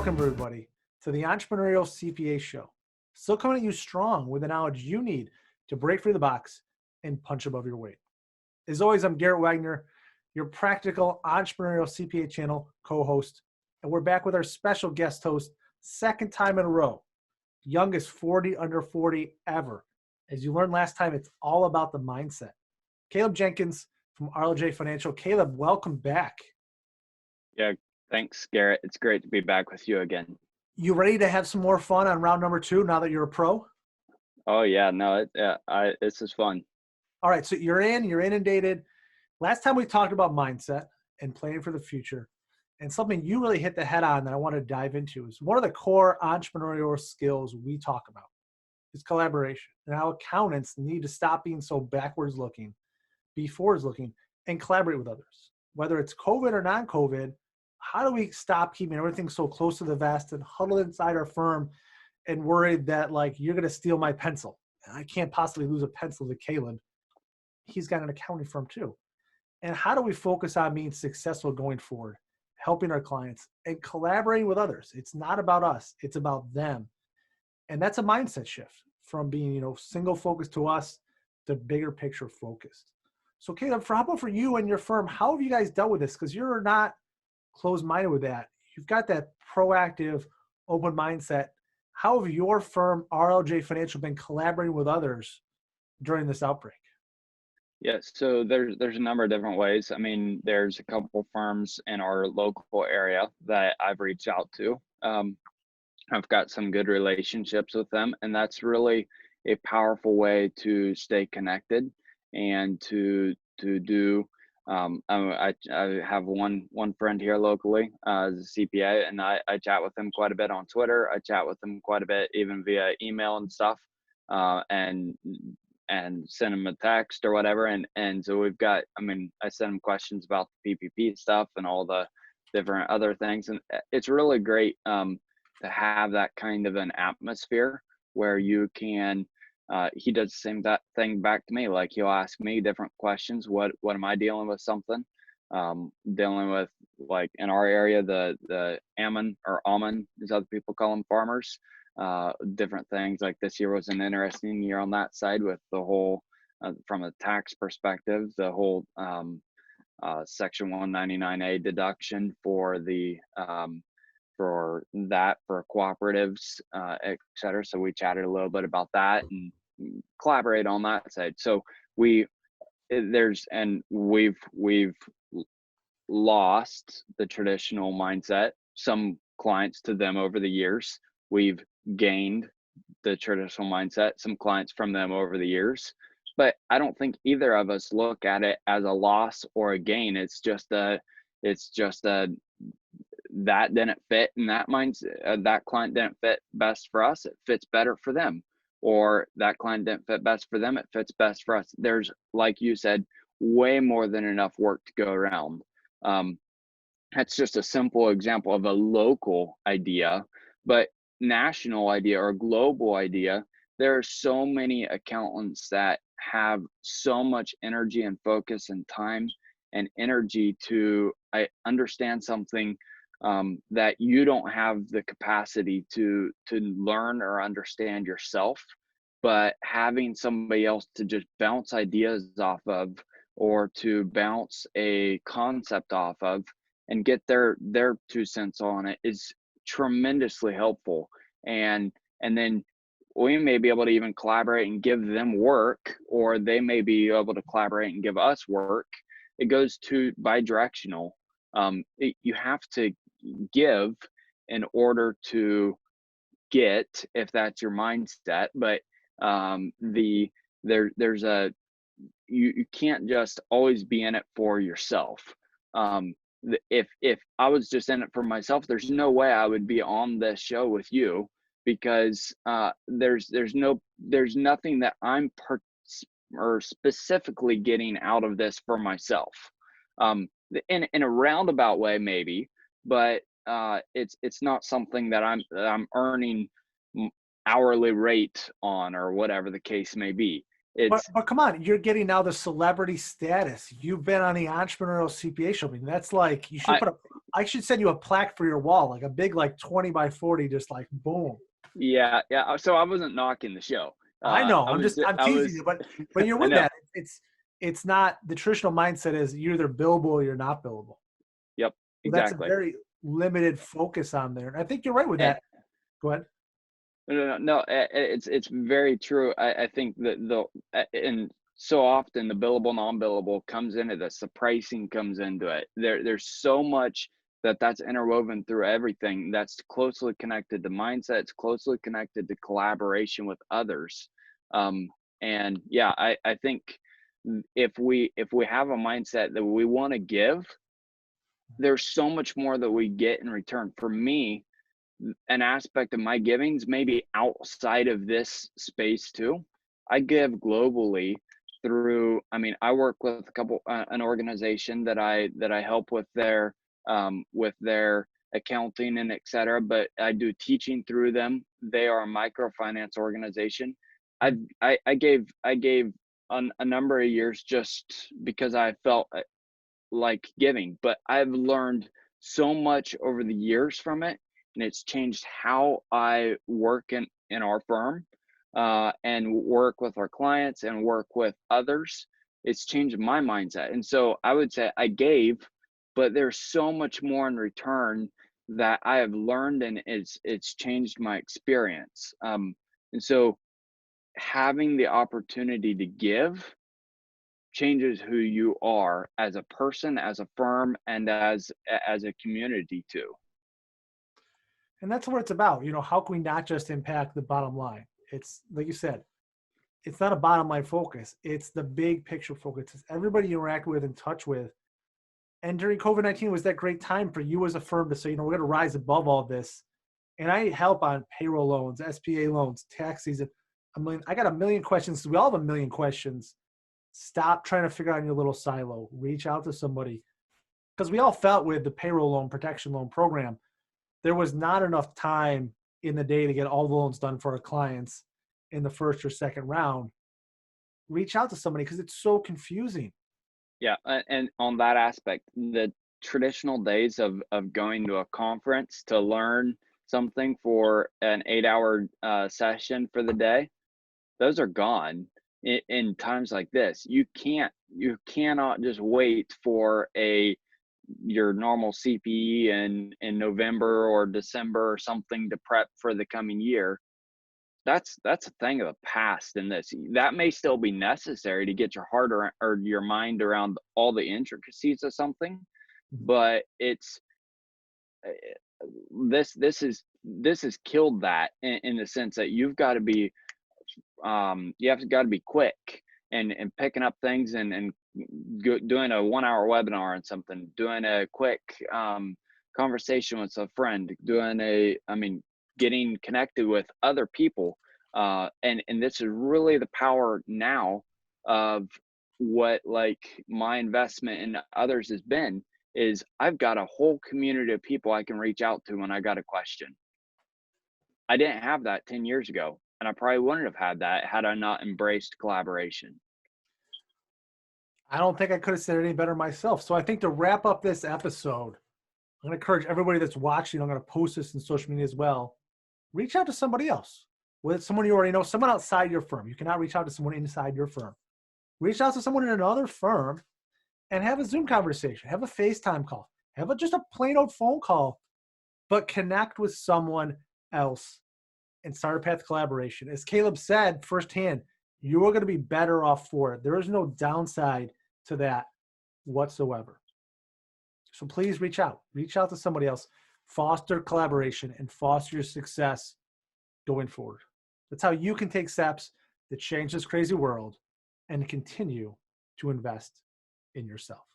welcome everybody to the Entrepreneurial CPA Show. Still coming at you strong with the knowledge you need to break free the box and punch above your weight. As always, I'm Garrett Wagner, your practical entrepreneurial CPA channel co-host, and we're back with our special guest host, second time in a row, youngest 40 under 40 ever. As you learned last time, it's all about the mindset. Caleb Jenkins from RLJ Financial. Caleb, welcome back. Yeah, thanks, Garrett. It's great to be back with you again. You ready to have some more fun on round number 2 now that you're a pro? Oh yeah, no, this is fun. All right, so you're inundated. Last time we talked about mindset and planning for the future, and something you really hit the head on that I want to dive into is one of the core entrepreneurial skills we talk about is collaboration, and how accountants need to stop being so backwards looking, be forwards looking, and collaborate with others. Whether it's COVID or non-COVID, how do we stop keeping everything so close to the vest and huddled inside our firm and worried that, like, you're going to steal my pencil? I can't possibly lose a pencil to Caleb. He's got an accounting firm too. And how do we focus on being successful going forward, helping our clients and collaborating with others? It's not about us, it's about them. And that's a mindset shift from being, single focused to us to bigger picture focused. So Caleb, how about for you and your firm, how have you guys dealt with this? Because you're not closed-minded with that. You've got that proactive, open mindset. How have your firm, RLJ Financial, been collaborating with others during this outbreak? Yeah, so there's a number of different ways. I mean, there's a couple firms in our local area that I've reached out to. I've got some good relationships with them, and that's really a powerful way to stay connected and to do. I have one friend here locally as a CPA, and I chat with him quite a bit on Twitter. I chat with him quite a bit even via email and stuff, and send him a text or whatever. And so we've got, I send him questions about the PPP stuff and all the different other things, and it's really great to have that kind of an atmosphere where you can. He does the same thing back to me. Like, he'll ask me different questions. What am I dealing with? Something dealing with, like, in our area, the almond or almond, as other people call them, farmers. Different things. Like, this year was an interesting year on that side with the whole, from a tax perspective, the whole Section 199A deduction for the for cooperatives, et cetera. So we chatted a little bit about that and collaborate on that side. So we've lost the traditional mindset, some clients to them over the years. We've gained the traditional mindset, some clients from them over the years. But I don't think either of us look at it as a loss or a gain. It's just that didn't fit in that mindset. That client didn't fit best for us. It fits better for them. Or that client didn't fit best for them. It fits best for us. There's, like you said, way more than enough work to go around. That's just a simple example of a local idea, but national idea or global idea. There are so many accountants that have so much energy and focus and time and energy to understand something that you don't have the capacity to learn or understand yourself, but having somebody else to just bounce ideas off of, or to bounce a concept off of and get their 2 cents on it is tremendously helpful. And then we may be able to even collaborate and give them work, or they may be able to collaborate and give us work. It goes to bi-directional. You have to give in order to get, if that's your mindset. But you can't just always be in it for yourself. If I was just in it for myself, there's no way I would be on this show with you, because there's nothing that I'm or specifically getting out of this for myself. In a roundabout way, maybe, but it's not something that I'm earning hourly rate on, or whatever the case may be. But come on, you're getting now the celebrity status. You've been on the entrepreneurial CPA show. I mean, that's like, you should I should send you a plaque for your wall, like a big, like 20 by 40, just like boom. Yeah, yeah. So I wasn't knocking the show. I know. I was, I'm I teasing was, you, but you're I with know. that. It's not the traditional mindset is you're either billable or you're not billable. Yep, Well, that's a exactly. very limited focus on there. And I think you're right with that. Go ahead. No, it's very true. I think that and so often the billable, non-billable comes into this. The pricing comes into it. There's so much that's interwoven through everything. That's closely connected to mindset. It's closely connected to collaboration with others. And yeah, I think if we have a mindset that we want to give, there's so much more that we get in return. For me, an aspect of my givings maybe outside of this space too. I give globally through, I mean, I work with a couple an organization that I help with their accounting and et cetera, but I do teaching through them. They are a microfinance organization. I gave a number of years just because I felt like giving, but I've learned so much over the years from it, and it's changed how I work in our firm, and work with our clients and work with others. It's changed my mindset, and so I would say I gave, but there's so much more in return that I have learned, and it's changed my experience. And so having the opportunity to give changes who you are as a person, as a firm, and as a community too. And that's what it's about. How can we not just impact the bottom line? It's like you said, it's not a bottom line focus. It's the big picture focus. It's everybody you interact with and touch with. And during COVID-19 was that great time for you as a firm to say, we're going to rise above all this. And I help on payroll loans, SBA loans, tax season. I got a million questions. We all have a million questions. Stop trying to figure out in your little silo. Reach out to somebody. Because we all felt with the payroll loan protection loan program, there was not enough time in the day to get all the loans done for our clients in the first or second round. Reach out to somebody because it's so confusing. Yeah, and on that aspect, the traditional days of going to a conference to learn something for an 8-hour session for the day, those are gone in times like this. You cannot just wait for your normal CPE in November or December or something to prep for the coming year. That's a thing of the past. In this, that may still be necessary to get your heart around, or your mind around all the intricacies of something, but it's this has killed that in the sense that you've got to be got to be quick and picking up things and doing a 1-hour webinar on something, doing a quick conversation with a friend, getting connected with other people, and this is really the power now of what, like, my investment in others has been, is I've got a whole community of people I can reach out to when I got a question. I didn't have that 10 years ago, and I probably wouldn't have had that had I not embraced collaboration. I don't think I could have said it any better myself. So I think to wrap up this episode, I'm going to encourage everybody that's watching, I'm going to post this in social media as well. Reach out to somebody else, with someone you already know, someone outside your firm. You cannot reach out to someone inside your firm. Reach out to someone in another firm and have a Zoom conversation, have a FaceTime call, have just a plain old phone call, but connect with someone else and start a path to collaboration. As Caleb said firsthand, you are going to be better off for it. There is no downside to that whatsoever. So please reach out to somebody else, foster collaboration, and foster your success going forward. That's how you can take steps to change this crazy world and continue to invest in yourself.